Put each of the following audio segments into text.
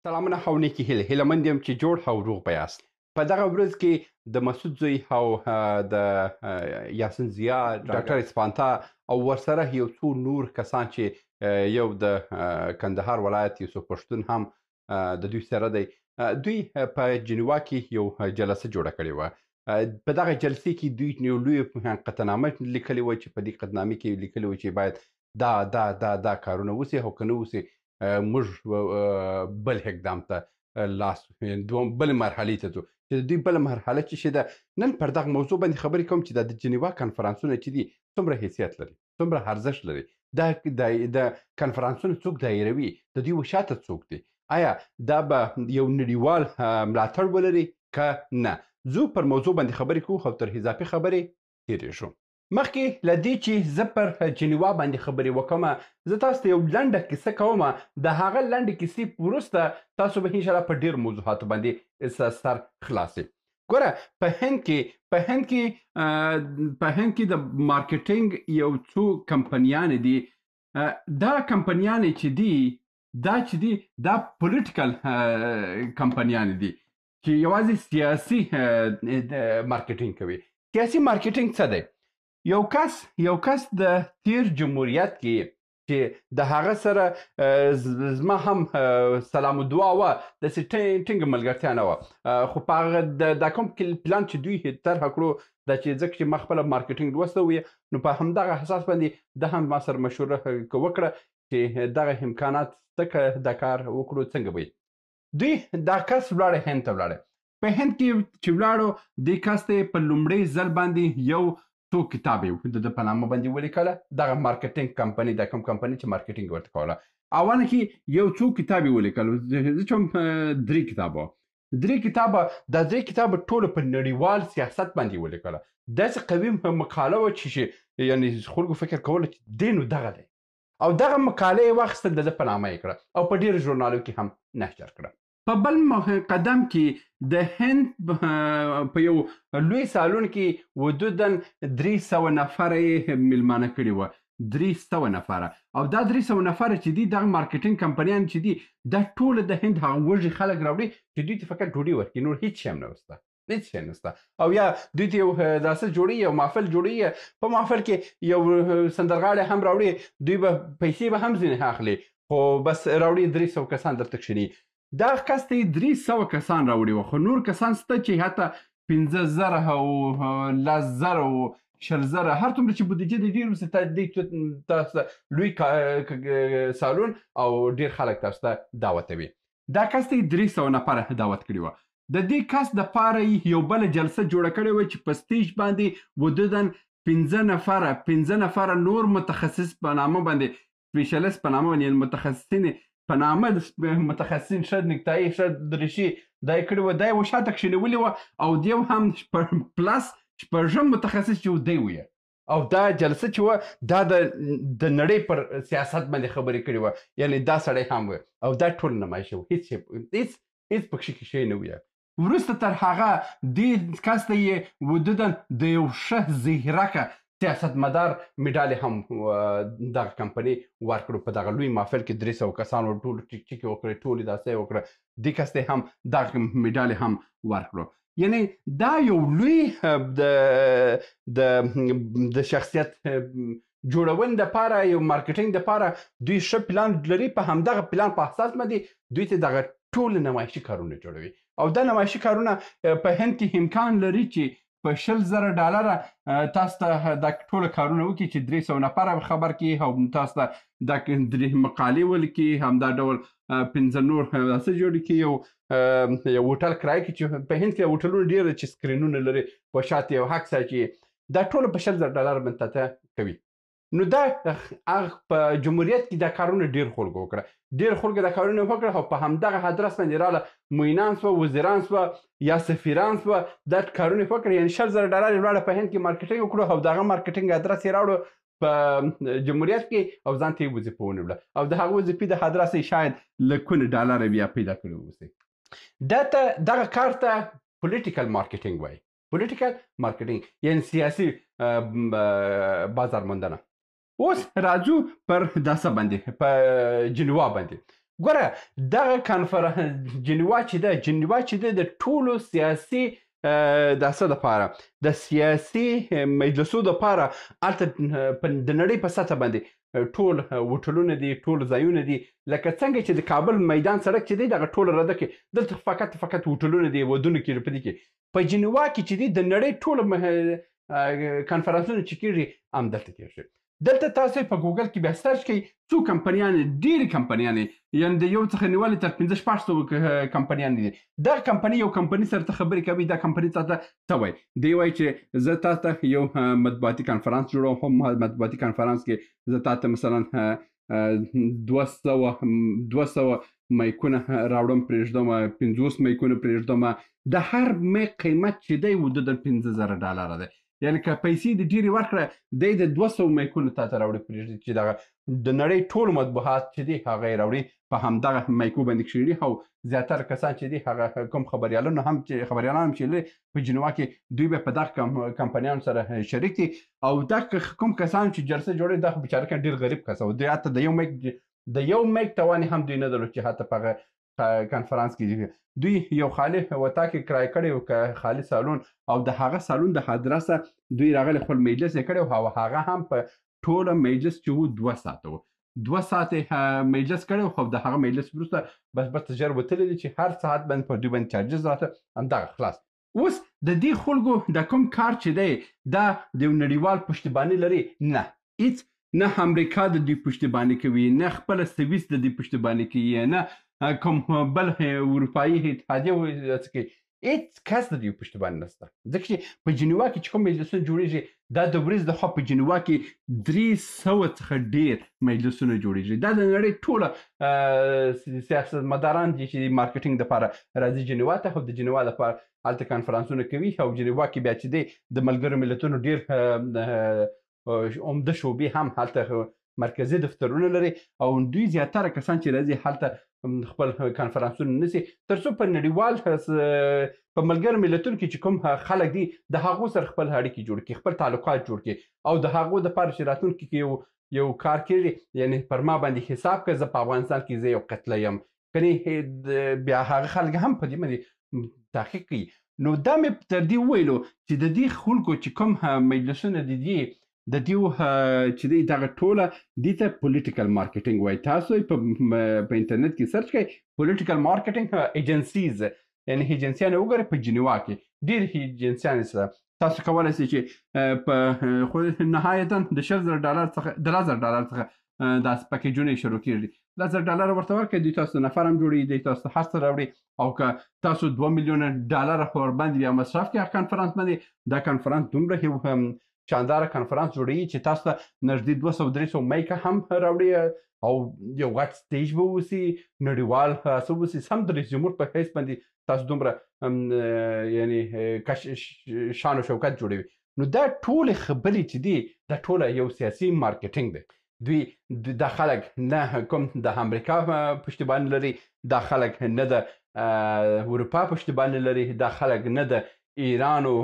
سلامونه او نیکې هیلې هیلهمند یم چې جوړ او روغ به یاست. په دغه ورځ کې د مسعود زوی او د یاسین ضیا ډاکټر اسپانتا او ورسره یو څو نور کسان چې یو د کندهار ولایت یوسف پښتون هم د دوی سره دی. دوی په جنیوا کې یو جلسه جوړه کړې وه. په دغه جلسې کې دوی یو لوی قطعنامه لیکلې وه چې په دې قطعنامې کې لیکلي وه چې باید دا دا دا دا کارونه وسي او که نه وسي موږ بل اقدام ته لاس بل مرحلې ته ځو چې د دوی بله مرحله چې شي ده. نن پر دغه موضوع باندې خبرې کوم چې د جنیوا کنفرانسونه چې دي څومره حیثیت لري، څومره ارزښت لري، د کنفرانسونو څوک دایروي، د دوی وشاته څوک دی، آیا دا به یو نړیوال ملاتړ ولري که نه؟ زه پر موضوع باندې خبرې کوو او تر اضافي خبرې تېرېږو. مخکې له دې چې زه پر جنیوا باندې خبرې وکړم، زه تاسو ته یو لنډه کیسه کوم. د هغه لنډې کیسې وروسته تاسو به انشاءالله په ډېرو موضوعاتو باندې سر خلاصې. ګوره په هند کې د مارکیټینګ یو څو کمپنیانې دي. دا کمپنیانې چې دي دا پولیټیکل کمپنیانې دي چې یوازې سیاسي مارکیټینګ کوي. سیاسي مارکیټینګ څه دی؟ یو کس د تیر جمهوریت کې چې د هغه سره زما هم سلام و دعا وه، داسې ټینګه ملګرتیا نه وه، خو په هغه دا کوم پلان چې دوی طرحه کړو دا چې ځکه چې ما خپله مارکیټینګ لوسته وي، نو په همدغه اساس باندې ده هم ما سره مشوره وکړه چې دغه امکانات شته که دا کار وکړو څنګه به وي. دوی دا کس ولاړی هند ته ولاړی. په هند کې چې ولاړو، دې کس ته په لومړي ځل باندې یو څو کتاب یې د په نامه باندې ولیکله. دغه مارکیټینګ کمپنۍ، دا کوم کمپنۍ چې مارکیټینګ ورته کوله، اوله کې یو څو کتاب یې ولیکل. زه چې هم درې کتابه ټوله په نړیوال سیاست باندې ولیکله. داسې قوي مقاله وه چې یعنې خلکو فکر کوله چې دی نو دغه دی، او دغه مقاله یې واخیستل د ده په نامه یې کړه او په ډېرو ژورنالو کې هم نشر کړه. په بل قدم کې د هند په یو لوی سالون کې حدوداً 300 نفره یې میلمانه کړي وه. 300 نفره. او دا 300 نفره چې دي دغه مارکیټینګ کمپنیان چې دي دا ټوله د هند هغه وږي خلک راوړي چې دوی ته فقط ډوډۍ ورکړي، نور هېڅ شی هم نه وسته، هېڅ شی نسته. او یا دوی ته یو داسې جوړوي، یو محفل جوړوي، په محفل کې یو سندرغاړی هم راوړي، دوی به پیسې به هم ځینې اخلي، خو بس راوړي 300 کسان درته کښېني. دا کس ته یې 300 کسان راوړي وه، خو نور کسان شته چې حتی 15,000 او 10,000 او 20,000 هر څومره چې بودیجه د ډېر وسه تاسو لوی سالون او ډېر خلک تاسو ته دعوتوي. دا کس ته یې 300 نفره دعوت کړي وه. د دې کس دپاره یو بله جلسه جوړه کړې وه چې په سټیج باندې حدوداً 15 نفره نور متخصص په نامه باندې، سپیشلیست په نامه باندې، متخصصین په نامه د متخصصین ښه نکتایي ښه دریشي دا یې کړي وه، دا یې وشاته کښېنولي وه، او دی هم پلس شپږم متخصص چې دی ویه. او دا جلسه چې وه دا د نړۍ پر سیاست باندې خبرې کړې وه، یعنې دا سړی هم وه او دا ټول نمایش و، هېڅ پکښې کې شی نه ویه. وروسته تر هغه دې کس ته یې حدوداً د یو ښه زیرکه سیاستمدار میډال هم دغه کمپنۍ ورکړو. په دغه لوی محفل کې 300 کسان ور ټول ټیک ټیک وکړې، ټول یې داسې وکړه، دې کس ته هم دغه میډال هم ورکړو. یعنې دا یو لوی د شخصیت جوړونې دپاره، یو مارکیټینګ دپاره دوی ښه پلان لري. په همدغه پلان په اساس باندې دوی ته دغه ټول نمایشي کارونه جوړوي. او دا نمایشي کارونه په هند کې امکان لري چې په $10,000 تاسو ته دا ټوله کارونه وکړي چې 300 نفره خبر کړي او تاسو ته دا مقالې ولیکي، همدا ډول 15 نور داسې جوړ کړي، یو هوټل کرایه کړي چې په هند کې هوټلونه ډېر چې سکرینونه لري، په شاته یو عکس اچوي، دا ټوله په $10,000 باندې ته کوي. نو دا په جمهوریت کې دا کارونه ډېر خلکو وکړه، ډېر خلکو دا کارونه وکړه، او په همدغه ادرس باندې راغله معینان سوه، وزیران سوه یا سفیران سوه، دا کارونه یې وکړه. یعنې $10,000 یې ولاړه په هند کې مارکیټینګ وکړو، او دغه مارکیټینګ ادرس یې راوړو په جمهوریت کې، او ځان ته یې وظیفه ونیوله، او د هغه وظیفې د ادرس یې شاید لکونه ډالره بیا پیدا کړي واوسي. دغه کار ته پولیټیکل مارکیټینګ وایي. پولیټیکل مارکیټینګ یعنې سیاسي بازار موندنه. اوس راځو پر داسه باندې په جنیوا باندې. ګوره دغه جنیوا چې ده د ټولو سیاسي د څه دپاره د سیاسي مجلسو دپاره هلته د نړۍ په سطحه باندې ټول هوټلونه دي، ټول ځایونه دي، لکه څنګه چې د کابل میدان سړک چې دی دغه ټول رده کې دلته فقط هوټلونه دي، ودونه کې په دې کې په جنیوا کې چې دی د نړۍ ټول کنفرانسونه چې کېږي همدلته کېږي. دلته تاسو په ګوګل کې بیا سرچ کوئ څو کمپنیانې، ډېرې کمپنیانې، یعنې د یو څخه نیولې تر 15-16 کمپنیانې دي. دغه کمپني یو کمپني سره ته خبرې کوي، دا کمپني تاته څه وایي؟ دوی وایي چې زه تاسو ته یو مطبوعاتي کنفرانس جوړوم. مطبوعاتي کنفرانس کې زه تاسو ته مثلا 200 مایکونه راوړم، پرېږدم 50 مایکونه پرېږدم. د هر میک قیمت چې دی و د $15,000 دی. یعنې که پیسې د ډېرې ورکړه دی د 200 مایکونو تاته راوړي پرېږدي چې دغه د نړۍ ټول مطبوعات چې دي هغه یې راوړي په همدغه مایکو باندې کښېږدي. او زیاتره کسان چې دي هغه کوم خبریالان هم چې لري په جنیوا کې دوی به په دغه کمپنیانو سره شریک دي. او دغه کوم کسان چې جلسه جوړوي دا خو بیچاره ډېر غریب کس و، دوی حتی د یو میک توان هم دوی نه درلود چې حتی په هغه کنفرانس کې دوی یو خالي وطاق کرایه کړی و، که خالي سالون، او د هغه سالون د ادرسه دوی راغلی خپل مجلس یې کړی و. هغه هم په ټوله مجلس چې و 2 ساعته و، 2 ساعته مجلس کړی و. خو د هغه مجلس وروسته بس ژر وتلی دي چې هر ساعت باندې په دوی باندې چارجز راته همدغه خلاص. اوس د دې خلکو د کوم کار چې دی دا د یو نړیوال پشتیباني لري؟ نه، هېڅ نه امریکا د دوی پشتیباني کوي، نه خپله سویس د دوی پشتیباني کوي، نه کوم بل اروپایي اتحادیه څه کوي. هېڅ کس د دوی پشتیباني نشته. ځکه چې په جنیوا کې چې کوم مجلسونه جوړېږي دا د ورځې لخوا په جنیوا کې 300 څخه ډېر مجلسونه جوړېږي. دا د نړۍ ټوله سیاستمداران دي چې مارکیټینګ دپاره راځي جنیوا ته، او د جنیوا دپاره هلته کنفرانسونه کوي. او جنیوا کې بیا چې دی د ملګرو ملتونو ډېر عمده شعبې هم هلته مرکزي دفترونه لري، او دوی زیاتره کسان چې راځي هلته خپل کنفرانسونه نیسي تر څو په نړیوال په ملګرو ملتونو کې چې کوم خلک دي د هغو سره خپل اړیکې جوړ کړي، خپل تعلقات جوړ کړي، او د هغو دپاره چې راتلونکي کې یو کار کېږي. یعنې پر ما باندې حساب کړه زه په افغانستان کې زه یو قتله یم، کنې بیا هغه خلک هم په دې باندې تحقیق کوي. نو دا مې تر دې وویلو چې د دې خلکو چې کوم مجلسونه دي د دې چې دی دغه ټوله دې ته پولیټیکل مارکیټینګ وایي. تاسو په انټرنیټ کې سرچ کوئ پولیټیکل مارکیټینګ ایجنسیز، یعنې ایجنسیانې وګورئ په جنیوا کې ډېرې ایجنسیانې شته. تاسو کولی شئ چې په خو نهایتا د $10,000 څخه $10,000 څخه داسې پکیجونه یې شروع کېږي. $10,000 ورته ورکړئ، دوی تاسو نفر هم جوړوي، دوی تاسو هر څه راوړي. او که تاسو $2 ملیونه خو ورباندې بیا مصرف کړئ هغه کنفرانس باندې، دا کنفرانس دومره شانداره کنفرانس جوړوي چې تاسو ته نږدې 200-300 میکه هم راوړي، او یو غټ سټیج به اوسي، نړیوال څه اوسي، سم د رئیس جمهور په حیث باندې تاسو دومره یعنې شان او شوکت جوړوي. نو دا ټولې خبرې چې دي دا ټوله یو سیاسي مارکیټینګ دی. دوی دا خلک نه کوم د امریکا پشتیباني لري، دا خلک نه د اروپا پشتیباني لري، دا خلک نه د ایران او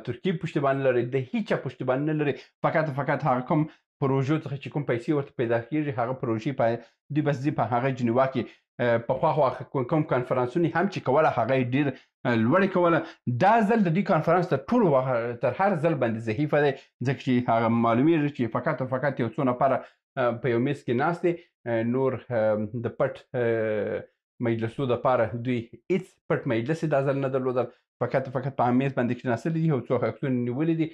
ترکیې پشتیباني لري، د هیچا پشتیباني نه لري. فقط هغه کوم پروژو څخه چې کوم پیسې ورته پیدا کېږي هغه پروژې دوی بس ځي په هغه جنیوا کې پخوا کوم کنفرانسونه هم چې کوله هغه یې ډېر لوړې کوله. دا ځل د دې کنفرانس تر ټولو تر هر ځل باندې ضعیفه دی، ځکه چې هغه معلومیږي چې فقط یو څو نفره په یو میز کې ناست دي، نور د پټ مجلسو دپاره دوی هېڅ پټ مجلس یې دا ځل نه درلودل، فقط په میز باندې کېناستلي دي او څو عکسونه نیولي دي.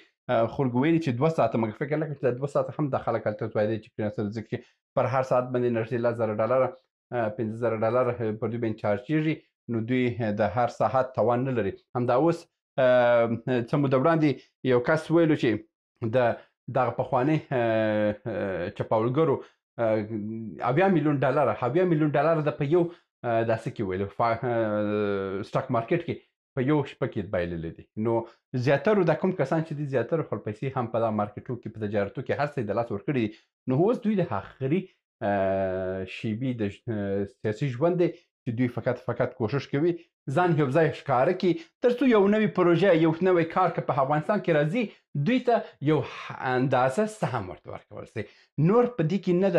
خلکو ویلي چې 2 ساعته، مګر فکر نه کوم چې دا 2 ساعته هم دا خلک هلته ځای چې کېناستل، ځکه چې پر هر ساعت باندې نږدې $10,000 پر دوی باندې چارج کېږي. نو دوی د هر ساعت توان نه لري. همدا اوس څه موده وړاندې یو کس ویلو چې دغه پخواني چپاولګرو $70 ملیون د په یو داسې کې ویلو سټاک مارکیټ کې په یو شپه کې بایللی دي. نو زیاترو دا کوم کسان چې دي زیاترو خپل پیسې هم په دغه مارکیټو کې په تجارتو کې هر څه یې د لاس ورکړي دي. نو اوس دوی د آخري شیبې د سیاسي ژوند دی چې دوی فقط کوشش کوي ځان یو ځای ښکاره کړي تر څو یو نوی پروژه یو نوی کار که په افغانستان کې راځي دوی ته یو اندازه سهم ورته ورکول شي. نور په دې کې نه د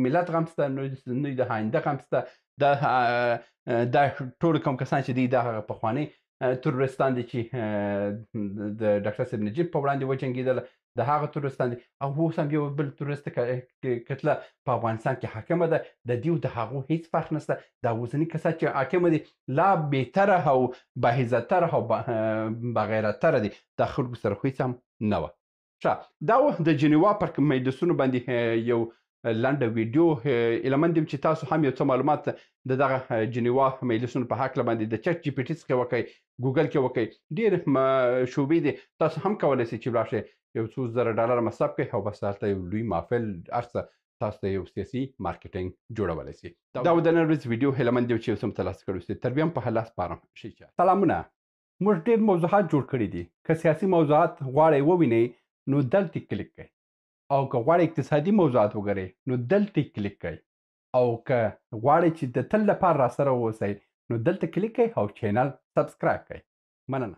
ملت غم شته، نه د آینده غم شته. دا ټول کوم کسان چې دي دا هغه پخواني تروریستان دي چې د ډاکټر صاحب نجیب په وړاندې وجنګېدل، د هغه تروریستان دي او اوس هم یو بل تروریست کتله په افغانستان کې حاکمه ده. د دې او د هغو هیڅ فرق نشته. دا اوسني کسان چې حاکمه دي لا بهتره او باعزتره او بغیرتره دي. د خلکو سره خو هیڅ هم نه وه. دا د جنیوا پر مجلسونو باندې یو لنډه ویډیو. هیله مند یم چې تاسو هم یو څه معلومات د دغه جنیوا مجلسونو په هکله باندې د چټ جی پي ټي څخه وکئ، ګوګل کې وکئ. ډېر شعبې دي. تاسو هم کولی شئ چې ولاړ شئ یو څو زره ډالره مصرف کړئ او بس هلته یو لوی محفل هر څه تاسو ته یو سیاسي مارکیټینګ جوړولی شي. دا و د نن ورځې ویډیو. هیله مند یم چې یو څه مو ترلاسه کړی اوسئ. تر بیا هم په الله سپارم. سلامونه. موږ ډېر موضوعات جوړ کړي دي. که سیاسي موضوعات غواړئ ووینئ نو دلته کلیک کړئ، او که غواړئ اقتصادي موضوعات وګورئ نو دلته کلیک کړئ، او که غواړئ چې د تل لپاره راسره واوسئ نو دلته کلیک کړئ او چینل سبسکرایب کړئ. مننه.